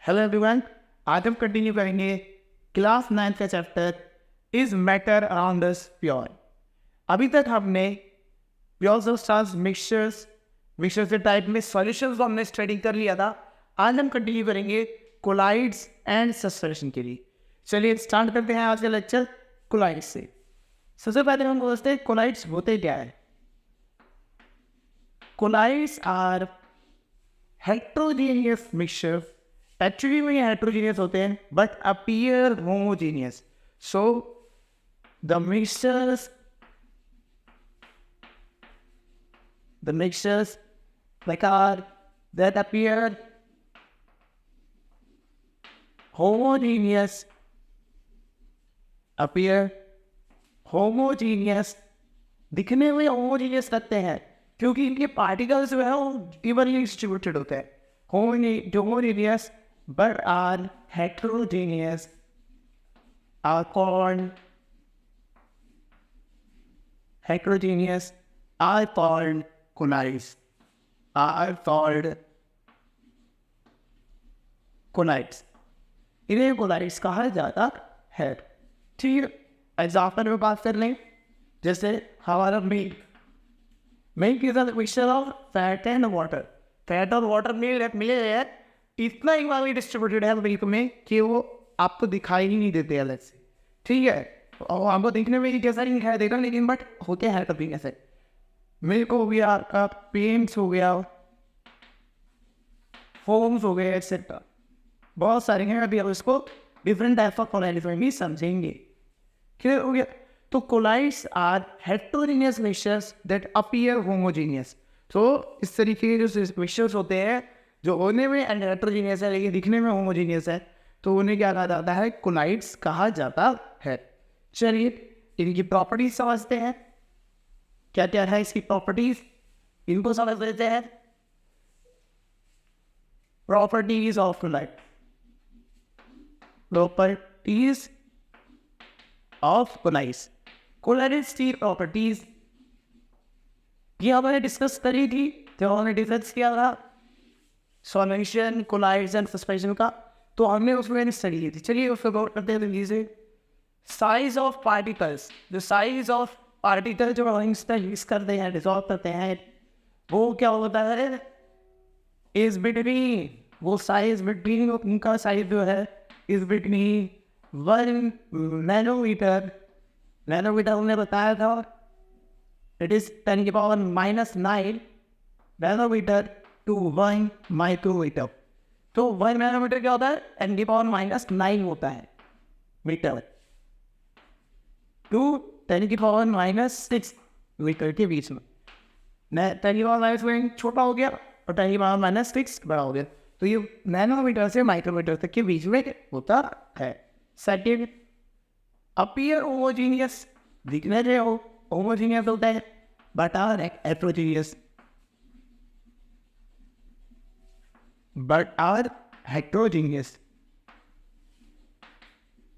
Hello everyone, आज हम continue करेंगे क्लास 9 का chapter is matter around us pure. अभी तक हमने प्योर सब्सटेंस मिक्सचर्स के टाइप में सॉल्यूशंस को हमने स्टडी कर लिया था। आज हम कंटिन्यू करेंगे कोलाइड्स एंड सस्पेंशन के लिए। चलिए स्टार्ट करते हैं आज का लेक्चर कोलाइड्स से। सबसे पहले हम समझते हैं कोलाइड्स होते क्या है। Colloids are heterogeneous mixture. Actually में हेट्रोजीनियस होते हैं but appear homogeneous. So the mixtures like are that appear homogeneous दिखने में होमोजीनियस लगते हैं क्योंकि इनके पार्टिकल्स जो है वो इवनली डिस्ट्रीब्यूटेड होते हैं। Homogeneous but are heterogeneous are called colloids इन्हें कोलाइड्स कहा जाता है। ठीक है, एग्जाम्पल में बात कर लें, जैसे हमारा milk is a mixture of fat and water. Fat और वाटर मिले हैं, इतना इक्वली डिस्ट्रीब्यूटेड है मिल्क में कि वो आपको दिखाई ही नहीं देते अलग से। ठीक है, और आपको देखने में ही कैसा नहीं दिखाई देगा, लेकिन बट होते हैं कभी कैसे। मिल्क हो गया, आपका पेंट्स हो गया, फोम्स हो गए, एक्सेट्रा बहुत सारे हैं। अभी हम इसको डिफरेंट टाइप ऑफ कोलाइड्स में भी समझेंगे। क्लियर हो गया? तो colloids are heterogeneous mixtures that appear homogeneous. तो इस तरीके के जो मिक्सचर्स होते हैं जो होने में हेटेरोजेनियस है लेकिन दिखने में होमोजेनियस है, तो उन्हें क्या कहा जाता है? कोलाइड्स कहा जाता है। चलिए इनकी प्रॉपर्टीज समझते हैं। क्या क्या है इसकी प्रॉपर्टीज, इनको समझ लेते हैं। Properties of colloid, properties of colloids. Colloids की प्रॉपर्टीज ये हमने डिस्कस करी थी, तो हमने डिस्कस किया था सॉल्यूशन कोलाइड्स एंड सस्पेंशन का, तो हमने उसमें स्टडी की थी। चलिए उसको गौर करते हैं जल्दी। साइज ऑफ पार्टिकल्स, जो साइज ऑफ पार्टिकल जो हम यूज करते हैं, डिसॉल्व करते हैं, वो क्या होता है? इज बिटवीन, वो साइज बिटवीन, उनका साइज जो है इज बिटवीन 1 नैनोमीटर। नैनोमीटर हमने बताया था, it is 10⁻⁹ nanometre to 1 micrometre. तो 1 नैनोमीटर क्या होता है? 10⁻⁹ होता है मीटर टू 10⁻⁻⁶ मीटर के बीच में। 10⁻⁻⁶ छोटा हो गया और 10⁻⁻⁶ बड़ा हो गया। तो ये नैनोमीटर से माइक्रोमीटर तक के बीच में होता है। सेकेंड, अपीयर होमोजीनियस, दिखने से होमोजीनियस होता है बट आर हेटेरोजीनियस,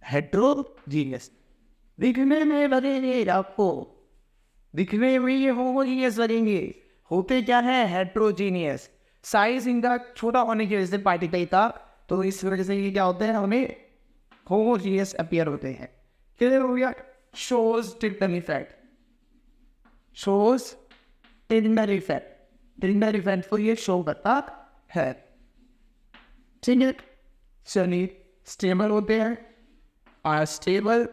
हेटेरोजीनियस दिखने में लगेंगे, आपको दिखने में ये होमोजीनियस लगेंगे। होते क्या है? हेटेरोजीनियस। साइज इनका छोटा होने की वजह से पार्टिकल का, तो इस वजह से ये क्या होते हैं? हमें होमोजीनियस अपीयर होते हैं। क्लियर हो गया? Shows Tinder effect, Tinder effect को ये शो करता है। ठीक है, चलिए स्टेबल होते हैं, और स्टेबल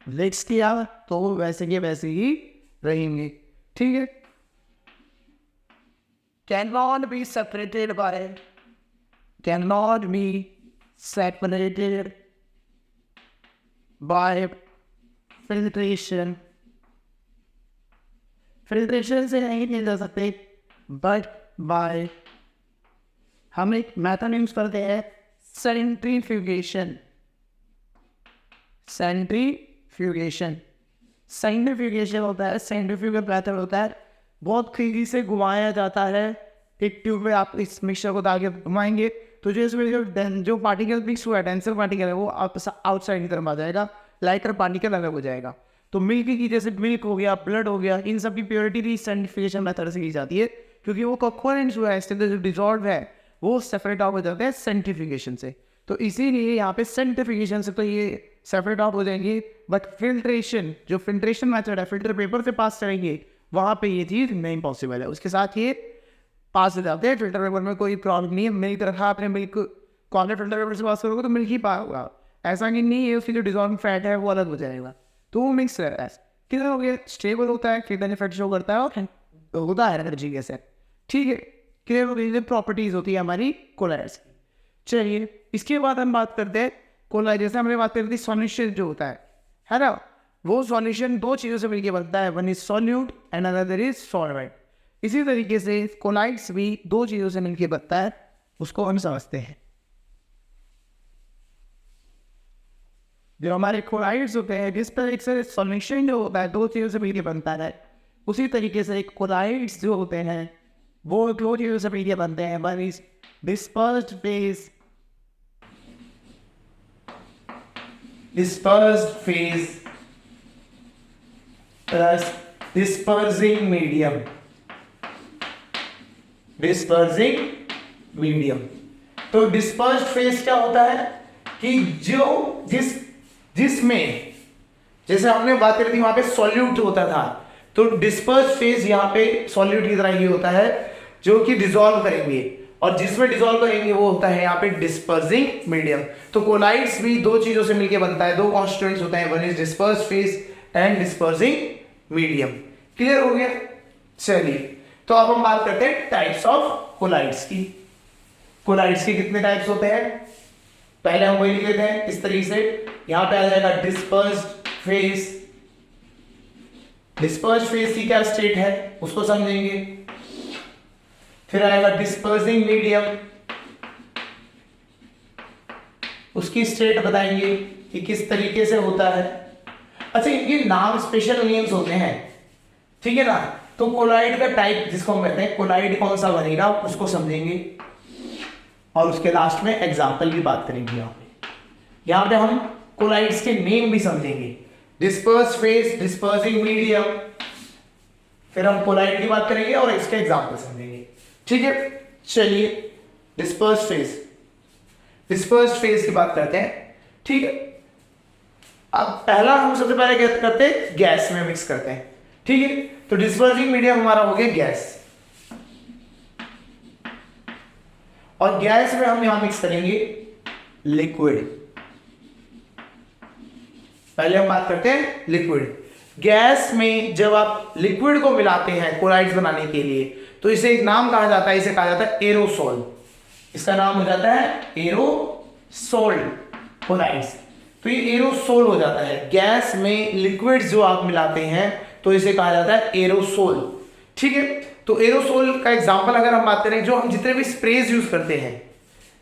लिक्स किया तो वैसे के वैसे ही रहेंगे। ठीक है, cannot be separated by filtration से नहीं किए जा सकते, बट बाय, हम एक मेथड यूज करते हैं सेंट्रीफ्यूगेशन। होता है, सेंट्रीफ्यूगल मेथड होता है, बहुत तेजी से घुमाया जाता है। एक ट्यूब में आप इस मिक्सचर को आगे घुमाएंगे तो जो इसमें जो पार्टिकल मिक्स हुआ है, डेंसर पार्टिकल है, वो आउटसाइड की तरफ आ जाएगा, लाइटर पार्टिकल अलग हो जाएगा। तो मिल्क की, जैसे मिल्क हो गया, ब्लड हो गया, इन सब की प्योरिटी भी सेंट्रीफ्यूगेशन मेथड से की जाती है। क्योंकि वो कंपोनेंट्स जो है इसके अंदर जो डिजॉल्व है वो सेपरेट आउट हो जाते हैं सेंट्रीफ्यूगेशन से। तो इसीलिए यहाँ पे सेंट्रीफ्यूगेशन से तो ये सेपरेट आउट हो जाएंगे, बट फिल्ट्रेशन, जो फिल्ट्रेशन मेथड है, फिल्टर पेपर से पास करेंगे, वहाँ पे ये चीज़ नहीं पॉसिबल है। उसके साथ ये पास हो जाते हैं फिल्टर पेपर में, कोई प्रॉब्लम नहीं है। मिल्क रखा आपने, मिल्क कॉर्नर फिल्टर पेपर से पास करोगे तो मिल्क ही पास होगा, ऐसा नहीं है उसकी जो डिजॉल्व फैट है वो अलग हो जाएगा। तो वो मिक्स रहता है, किधर हो गया, स्टेबल होता है, किधर इफेक्ट शो करता है और होता है एनर्जी के साथ। ठीक है, क्लियर हो गई, प्रॉपर्टीज होती है हमारी कोलाइड्स की। चलिए इसके बाद हम बात करते हैं कोलाइड, जैसे हमने बात करी थी सॉल्यूशन जो होता है ना, वो सॉल्यूशन दो चीज़ों से मिलकर बनता है, one is solute and another is solvent. इसी तरीके से कोलाइड्स भी दो चीज़ों से मिलकर बनता है, उसको हम समझते हैं। जो हमारे कोलाइड्स होते हैं, जिस तरीके से सॉल्यूशन जो होता है दो चीज़ों से मिलकर बनता है, उसी तरीके से कोलाइड्स जो होते हैं वो दो चीज़ों से मिलकर बनते हैं, one is dispersed phase plus dispersing medium। तो डिस्पर्स्ड फेज क्या होता है कि जो जिसमें जैसे हमने बात करी थी वहां पे सॉल्यूट होता था, तो डिस्पर्स्ड फेज यहाँ पे सॉल्यूट की तरह ही होता है जो कि डिसॉल्व करेंगे, और जिसमें डिसॉल्व करेंगे वो होता है यहाँ पे डिस्पर्सिंग मीडियम। तो कोलाइड्स भी दो चीजों से मिलकर बनता है, दो कॉन्स्टिट्यूएंट्स होते हैं, one is dispersed phase and dispersing medium. Clear हो गया? चलिए तो अब हम बात करते हैं टाइप्स ऑफ कोलाइड्स की। कोलाइड्स के कितने टाइप्स होते हैं, पहले हम वही लिख लेते हैं इस तरीके से। यहां पे आ जाएगा डिस्पर्स्ड फेज। डिस्पर्स्ड फेज की क्या स्टेट है उसको समझेंगे। फिर आएगा डिस्पर्सिंग मीडियम, उसकी स्टेट बताएंगे कि किस तरीके से होता है। अच्छा, इनके नाम स्पेशल नेम्स होते हैं, ठीक है ना। तो कोलाइड का टाइप जिसको हम कहते हैं, कोलाइड कौन सा बनेगा उसको समझेंगे, और उसके लास्ट में एग्जाम्पल की बात करेंगे। यहाँ पे हम कोलाइड्स के नेम भी समझेंगे, डिस्पर्स्ड फेज, डिस्पर्सिंग मीडियम, फिर हम कोलाइड की बात करेंगे और इसके एग्जाम्पल समझेंगे, ठीक है। चलिए डिस्पर्स्ड फेज की बात करते हैं, ठीक है। अब पहला हम सबसे पहले क्या करते हैं, गैस में मिक्स करते हैं, ठीक है। तो डिस्पर्सिंग मीडियम हमारा हो गया गैस, और गैस में हम यहां मिक्स करेंगे लिक्विड। पहले हम बात करते हैं लिक्विड। गैस में जब आप लिक्विड को मिलाते हैं कोलाइड्स बनाने के लिए, तो इसे एक नाम कहा जाता है, इसे कहा जाता है एरोसोल। इसका नाम हो जाता है एरोसोल कोलाइड्स। तो ये एरोसोल हो जाता है, गैस में लिक्विड्स जो आप मिलाते हैं तो इसे कहा जाता है एरोसोल, ठीक है। तो एरोसोल का एग्जांपल अगर हम बात करें, जो हम जितने भी स्प्रेज यूज करते हैं,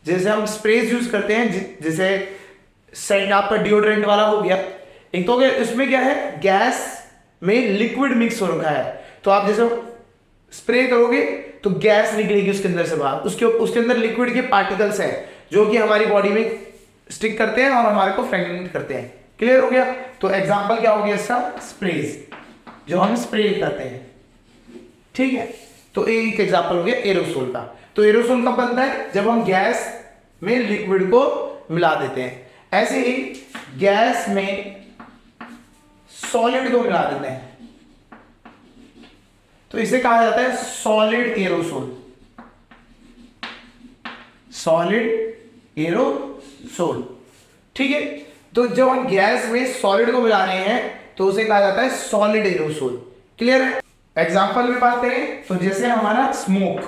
जैसे हम स्प्रेज यूज करते हैं, जैसे सेंट आपका डिओड्रेंट वाला हो गया, एक तो इसमें क्या है, गैस में लिक्विड मिक्स हो रखा है, तो आप जैसे स्प्रे करोगे तो गैस निकलेगी उसके अंदर से बाहर, उसके अंदर लिक्विड के पार्टिकल्स हैं जो कि हमारी बॉडी में स्टिक करते हैं और हमारे को फ्रेगनेंट करते हैं। क्लियर हो गया? तो एग्जांपल क्या हो गया इसका, स्प्रेज, जो हम स्प्रे करते हैं, ठीक है। तो एक एग्जांपल हो गया एरोसोल का। तो एरोसोल कब बनता है, जब हम गैस में लिक्विड को मिला देते हैं। ऐसे ही गैस में सॉलिड को मिला देते हैं, तो इसे कहा जाता है सॉलिड एरोसोल। सॉलिड एरोसोल, ठीक है। तो जब हम गैस में सॉलिड को मिला रहे हैं तो उसे कहा जाता है सॉलिड एरोसोल। क्लियर है? एग्जांपल में बात करें तो जैसे हमारा स्मोक,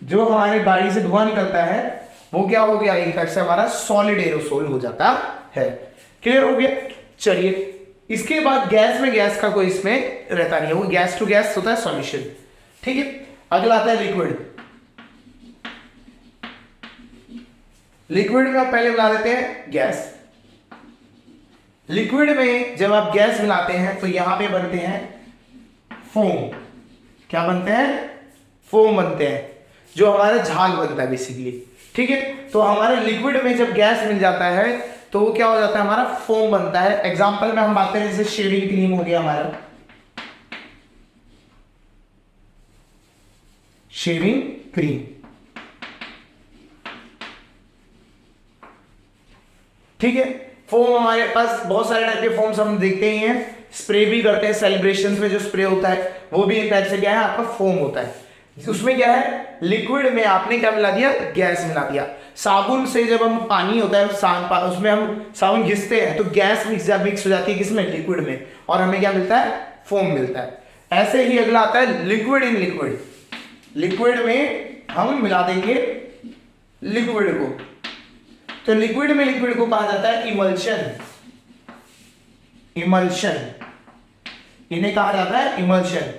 जो हमारे गाड़ी से धुआं निकलता है, वो क्या हो गया, एक तरह से हमारा सॉलिड एरोसोल हो जाता है। क्लियर हो गया? चलिए इसके बाद गैस में गैस का कोई इसमें रहता नहीं है, वो गैस टू गैस होता है सॉल्यूशन, ठीक है। अगला आता है लिक्विड। लिक्विड में आप पहले मिला देते हैं गैस। लिक्विड में जब आप गैस मिलाते हैं तो यहां पे बनते हैं फोम। क्या बनते हैं? फोम बनते हैं, जो हमारा झाग बनता है बेसिकली, ठीक है। तो हमारे लिक्विड में जब गैस मिल जाता है तो वो क्या हो जाता है, हमारा फोम बनता है। एग्जांपल में हम बात करें जैसे शेविंग क्रीम हो गया हमारा, शेविंग क्रीम। ठीक है, फोम हमारे पास बहुत सारे टाइप के फोम्स हम देखते ही हैं, स्प्रे भी करते हैं सेलिब्रेशंस में, जो स्प्रे होता है वो भी एक टाइप से क्या है आपका फोम होता है। उसमें क्या है, लिक्विड में आपने क्या मिला दिया, गैस मिला दिया। साबुन से जब हम पानी होता है उसमें हम साबुन घिसते हैं तो गैस मिक्स हो जाती है किसमें, लिक्विड में, और हमें क्या मिलता है, फोम मिलता है। ऐसे ही अगला आता है लिक्विड इन लिक्विड। लिक्विड में हम मिला देंगे लिक्विड को, तो लिक्विड में लिक्विड को कहा जाता है इमल्शन। इमल्शन, इन्हें कहा जाता है इमल्शन।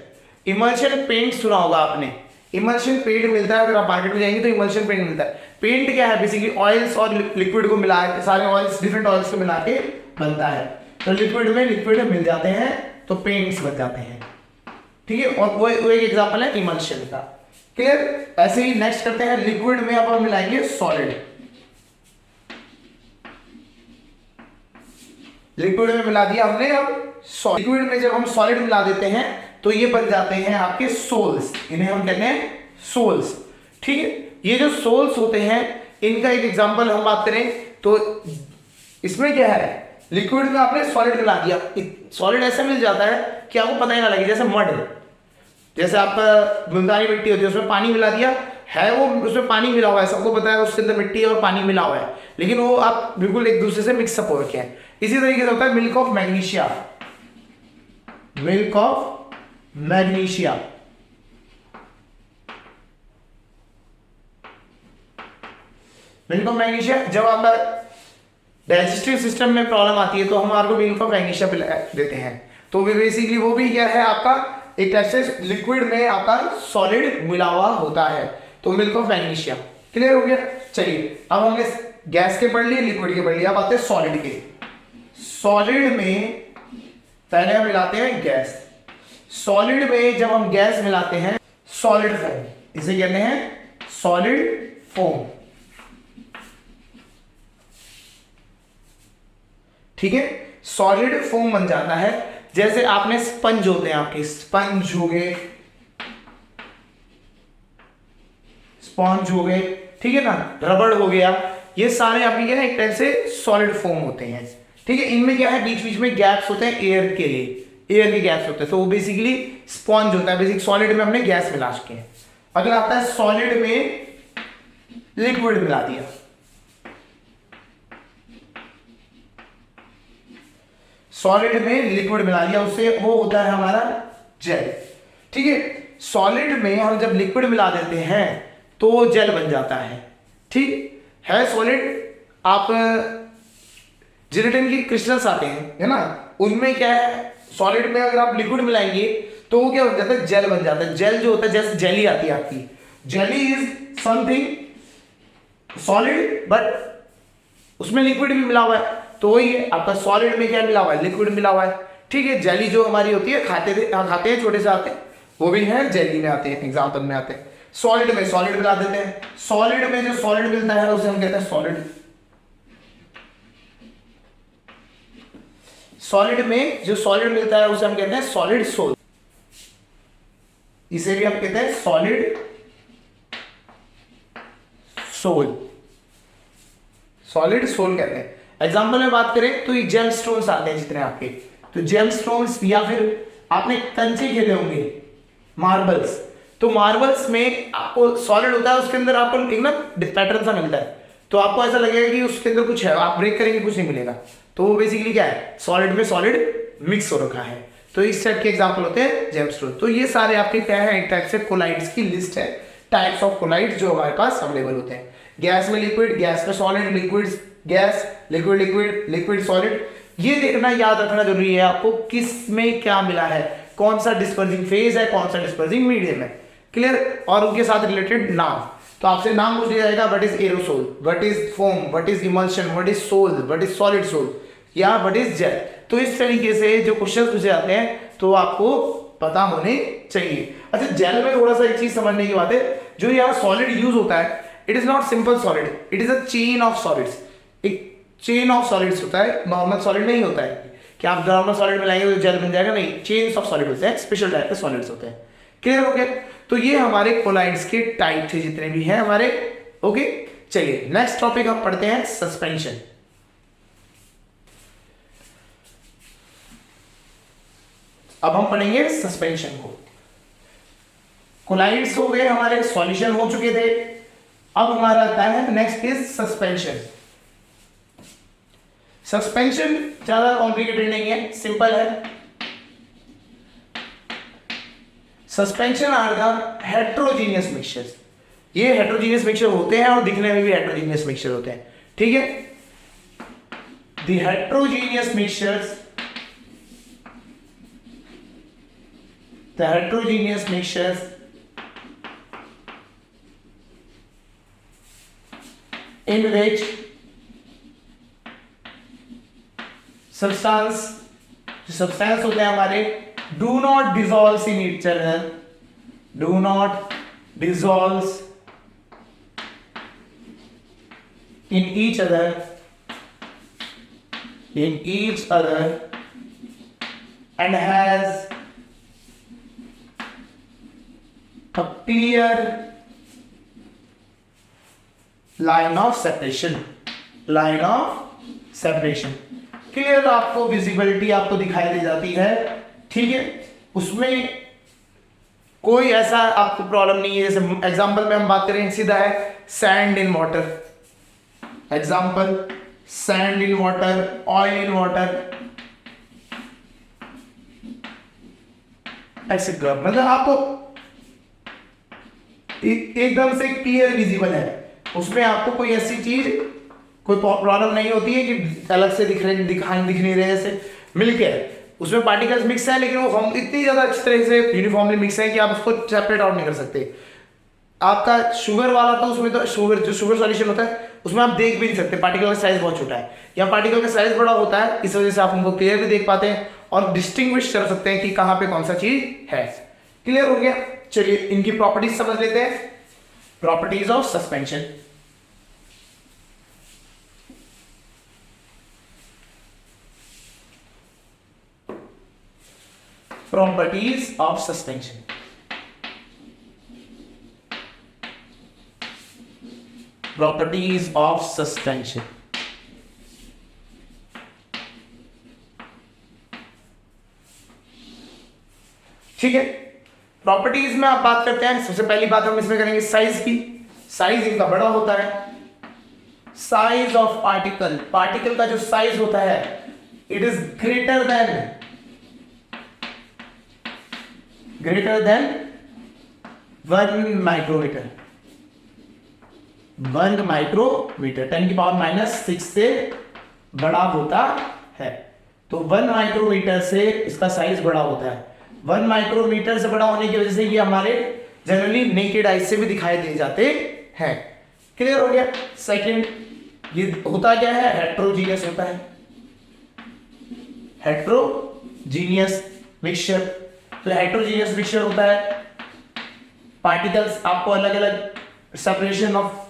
इमल्शन पेंट सुना होगा आपने, इमल्शन पेंट मिलता है, अगर आप मार्केट में जाएंगे तो इमल्शन पेंट मिलता है। पेंट क्या है, बेसिकली ऑयल्स और लिक्विड को मिला के, सारे ऑयल्स डिफरेंट ऑयल्स को मिला के बनता है। तो लिक्विड में लिक्विड मिल जाते हैं तो पेंट्स बन जाते हैं। ठीक है, और वो एक एग्जांपल है इमल्शन का। क्लियर। ऐसे ही नेक्स्ट करते हैं, लिक्विड में अब हम मिलाएंगे सॉलिड। लिक्विड में मिला दिया हमने अब सॉलिड। लिक्विड में जब हम सॉलिड मिला देते हैं तो ये बन जाते हैं आपके सोल्स, इन्हें हम कहते हैं सोल्स। ठीक है, ये जो सोल्स होते हैं इनका एक एग्जांपल हम बात करें तो इसमें क्या है, लिक्विड में आपने सॉलिड मिला दिया, सॉलिड ऐसे मिल जाता है कि आपको पता ही ना लगे, जैसे मड, जैसे आपका मुल्तानी मिट्टी होती है उसमें पानी मिला दिया है, वो उसमें पानी मिला हुआ है, सबको पता है उसके अंदर मिट्टी और पानी मिला हुआ है, लेकिन वो आप बिल्कुल एक दूसरे से मिक्सअप हो रखे हैं। इसी तरीके से होता है milk of magnesia. Milk of magnesia, milk of magnesia, जब आपका डाइजेस्टिव सिस्टम में प्रॉब्लम आती है तो हम आपको मिल्क ऑफ मैग्नीशिया देते हैं। तो बेसिकली वो भी क्या है आपका एक टाइप से लिक्विड में आपका सॉलिड मिला हुआ होता है, तो मिल्क ऑफ मैग्नीशिया। क्लियर हो गया। चलिए अब हमने गैस के पढ़ लिए, लिक्विड के पढ़ लिया, अब आते हैं सॉलिड के। सॉलिड में पहले हम मिलाते हैं गैस। सॉलिड में जब हम गैस मिलाते हैं, सॉलिड फोम, इसे कहते हैं सॉलिड फोम। ठीक है, सॉलिड फोम बन जाता है। जैसे आपने स्पंज होते हैं, आपके स्पंज हो गए, स्पॉन्ज हो गए, ठीक है ना, रबड़ हो गया, ये सारे आपके क्या है एक टाइप से सॉलिड फोम होते हैं। ठीक है, इनमें क्या है बीच बीच में गैप्स होते हैं एयर के लिए, एयर के गैप्स होते हैं, तो वो बेसिकली स्पॉन्ज होता है। बेसिक सॉलिड में हमने गैस मिला चुके हैं। अगला आता है सॉलिड में लिक्विड मिला दिया। सॉलिड में लिक्विड मिला दिया, उससे वो होता है हमारा जेल। ठीक है, सॉलिड में हम जब लिक्विड मिला देते हैं तो वो जेल बन जाता है। ठीक है, सॉलिड आप जिलेटिन की क्रिस्टल्स आते हैं, है ना, उनमें क्या है, सॉलिड में अगर आप लिक्विड मिलाएंगे तो वो क्या बन जाता है, जेल बन जाता है। जेल जो होता है, जैसे जेली आती है आपकी, jelly is something solid but उसमें लिक्विड भी मिला हुआ है, तो वही है आपका सॉलिड में क्या मिला हुआ है, लिक्विड मिला हुआ है। ठीक है, जेली जो हमारी होती है खाते हैं छोटे से आते हैं, वो भी है जेली में आते हैं, एग्जाम्पल में आते हैं। सॉलिड में सॉलिड मिला देते हैं। सॉलिड में जो सॉलिड मिलता है उसे हम कहते हैं सॉलिड। सॉलिड में जो सॉलिड मिलता है उसे हम कहते हैं सॉलिड सोल। इसे भी हम कहते हैं सॉलिड सोल, सॉलिड सोल कहते हैं। एग्जाम्पल में बात करें तो ये जेम स्टोन्स आते हैं जितने आपके, तो जेम स्टोन्स, या फिर आपने कंचे खेले होंगे, मार्बल्स, तो मार्बल्स में आपको सॉलिड होता है, उसके अंदर आपको एक ना पैटर्न सा मिलता है, तो आपको ऐसा लगेगा कि उसके अंदर कुछ है, आप ब्रेक करेंगे कुछ नहीं मिलेगा, तो वो बेसिकली क्या है, सॉलिड में सॉलिड मिक्स हो रखा है। तो इस टाइप के एग्जाम्पल होते हैं जेमस्टोन। तो ये सारे आपके क्या है, एक टाइप से कोलाइड्स की लिस्ट है, टाइप्स ऑफ कोलाइड्स जो हमारे पास अवेलेबल होते हैं। गैस में लिक्विड, गैस में solid, liquid gas, liquid liquid, liquid solid. ये देखना याद रखना जरूरी है आपको किस में क्या मिला है, कौन सा डिस्पर्सिंग फेज है, कौन सा डिस्पर्सिंग मीडियम है। क्लियर। और उनके साथ रिलेटेड नाम, तो आपसे नाम पूछ लिया जाएगा, what is aerosol, what is foam, what is emulsion, what is sol, what is solid sol, या व्हाट इज जेल। तो इस तरीके से जो क्वेश्चन पूछे जाते हैं तो आपको पता होने चाहिए। अच्छा, जेल में थोड़ा सा एक चीज समझने की बात है, जो यहाँ सॉलिड यूज होता है, it is not simple solid, it is a chain of solids. एक चेन ऑफ सॉलिड्स होता है, नॉर्मल सॉलिड नहीं होता है कि आप नॉर्मल सॉलिड मिलाएंगे तो जेल बन जाएगा, नहीं, चेन्स ऑफ सॉलिड होते हैं, स्पेशल टाइप के सॉलिड्स होते हैं। क्लियर हो गया? तो ये हमारे कोलाइड्स के टाइप थे जितने भी हैं हमारे। ओके, चलिए नेक्स्ट टॉपिक हम पढ़ते हैं, सस्पेंशन। अब हम पढ़ेंगे सस्पेंशन को। कोलाइड्स हो गए हमारे, सॉल्यूशन हो चुके थे। अब हमारा आता है नेक्स्ट इज सस्पेंशन। सस्पेंशन ज्यादा कॉम्प्लिकेटेड नहीं है, सिंपल है। Suspension are the heterogeneous mixtures. ये हेट्रोजीनियस मिक्सचर होते हैं और दिखने में भी हेट्रोजीनियस मिक्सचर होते हैं, ठीक है। The heterogeneous mixtures, the heterogeneous mixtures in which substance, जो substance होते हैं हमारे, do not dissolve in each other, do not dissolve in each other, in each other, and has a clear line of separation, line of separation, clear आपको visibility आपको दिखाई दे जाती है, ठीक है। उसमें कोई ऐसा आपको प्रॉब्लम नहीं है। जैसे एग्जांपल में हम बात करें, सीधा है sand in water, example sand in water, oil in water, ऐसे मतलब आपको एकदम से क्लियर विजिबल है, उसमें आपको कोई ऐसी चीज, कोई प्रॉब्लम नहीं होती है कि अलग से दिख नहीं रहे, ऐसे मिलके उसमें पार्टिकल्स मिक्स है, लेकिन वो इतनी ज्यादा अच्छी तरह से यूनिफॉर्मली मिक्स है कि आप उसको सेपरेट आउट नहीं कर सकते। आपका शुगर वाला, तो उसमें तो शुगर, जो शुगर सॉल्यूशन होता है उसमें आप देख भी नहीं सकते, पार्टिकल का साइज बहुत छोटा है, या पार्टिकल का साइज बड़ा होता है, इस वजह से आप उनको क्लियर भी देख पाते हैं और डिस्टिंग्विश कर सकते हैं कि कहाँ पे कौन सा चीज है। क्लियर हो गया? चलिए इनकी प्रॉपर्टीज समझ लेते हैं। Properties of suspension. Properties of suspension. Properties of suspension. ठीक है, प्रॉपर्टीज में आप बात करते हैं। सबसे पहली बात हम इसमें करेंगे साइज की। साइज इनका बड़ा होता है। साइज ऑफ पार्टिकल, पार्टिकल का जो साइज होता है, it is greater than 1 micrometre. 1 micrometre 10⁻⁶ से बड़ा होता है। तो 1 माइक्रोमीटर से इसका साइज बड़ा होता है। 1 माइक्रोमीटर से बड़ा होने की वजह से ये हमारे जनरली नेकेड आइज से भी दिखाई दे जाते हैं। क्लियर हो गया? सेकंड, ये होता क्या है? हेट्रोजीनियस होता है। Heterogeneous mixture. तो हेट्रोजीनियस मिक्सचर होता है, पार्टिकल्स आपको अलग अलग सेपरेशन ऑफ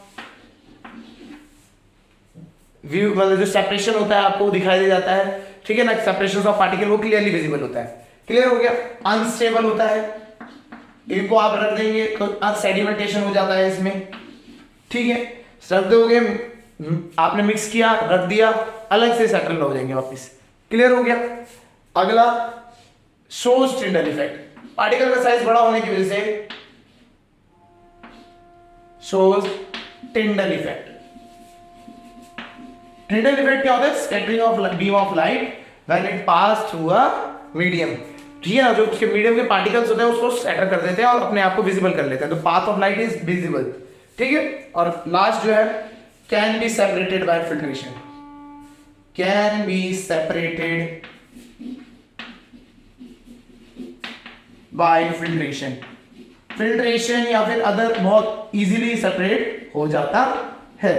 व्यू, मतलब जो सेपरेशन होता है आपको दिखाई दे जाता है, ठीक है ना। सेपरेशन ऑफ पार्टिकल वो क्लियरली विजिबल होता है। क्लियर हो गया? अनस्टेबल होता है, इनको आप रख देंगे तो सेडिमेंटेशन हो जाता है इसमें, ठीक है। रख दोगे, आपने मिक्स किया, रख दिया, अलग से सेटल हो जाएंगे वापस। क्लियर हो गया? अगला, शोज टिंडल इफेक्ट। पार्टिकल का साइज बड़ा होने की वजह से shows Tyndall effect. Tyndall effect क्या होता है? Scattering of beam of light when it pass through a medium, ठीक है ना। जो उसके मीडियम के पार्टिकल्स होते हैं उसको स्कैटर कर देते हैं और अपने आप को विजिबल कर लेते हैं, तो path of light is visible, ठीक है। और लास्ट जो है, can be separated by filtration. Can be separated by filtration. Filtration या फिर अदर बहुत इजीली सेपरेट हो जाता है,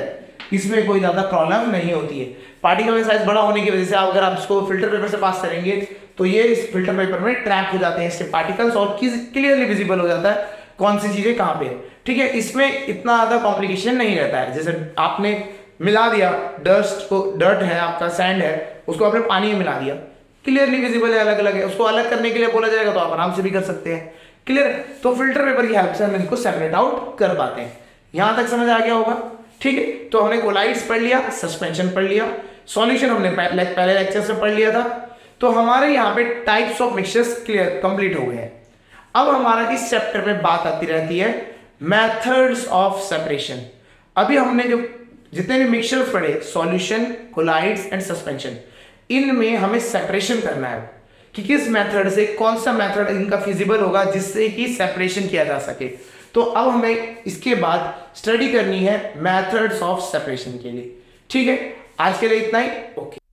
इसमें कोई ज्यादा प्रॉब्लम नहीं होती है। पार्टिकल का साइज बड़ा होने की वजह से अगर आप इसको फिल्टर पेपर से पास करेंगे तो ये इस फिल्टर पेपर में ट्रैप हो जाते हैं इससे पार्टिकल्स, और क्लियरली विजिबल हो जाता है कौन सी चीजें कहाँ पे है, ठीक है। इसमें इतना ज्यादा कॉम्प्लिकेशन नहीं रहता है। जैसे आपने मिला दिया डस्ट को, डर्ट है आपका, सैंड है, उसको आपने पानी में मिला दिया, क्लियरली विजिबल है, अलग अलग है। उसको अलग करने के लिए बोला जाएगा तो आप आराम से भी कर सकते हैं। क्लियर है? तो फिल्टर पेपर की हेल्प से हम इनको सेपरेट आउट कर पाते हैं। यहां तक समझ आ गया होगा, ठीक है? तो हमने कोलाइड्स पढ़ लिया, सस्पेंशन पढ़ लिया, सॉल्यूशन हमने पहले लेक्चर से पढ़ लिया था। तो हमारे यहाँ पे types of mixtures clear complete हो गए हैं। अब हमारा इस चैप्टर में बात आती रहती है मेथड्स ऑफ सेपरेशन। अभी हमने जो जितने भी मिक्सचर्स पढ़े, सॉल्यूशन, कोलाइड्स एंड सस्पेंशन, इनमें हमें सेपरेशन करना है कि किस मेथड से, कौन सा मेथड इनका फिजिबल होगा जिससे कि सेपरेशन किया जा सके। तो अब हमें इसके बाद स्टडी करनी है मेथड्स ऑफ सेपरेशन के लिए। ठीक है, आज के लिए इतना ही। ओके।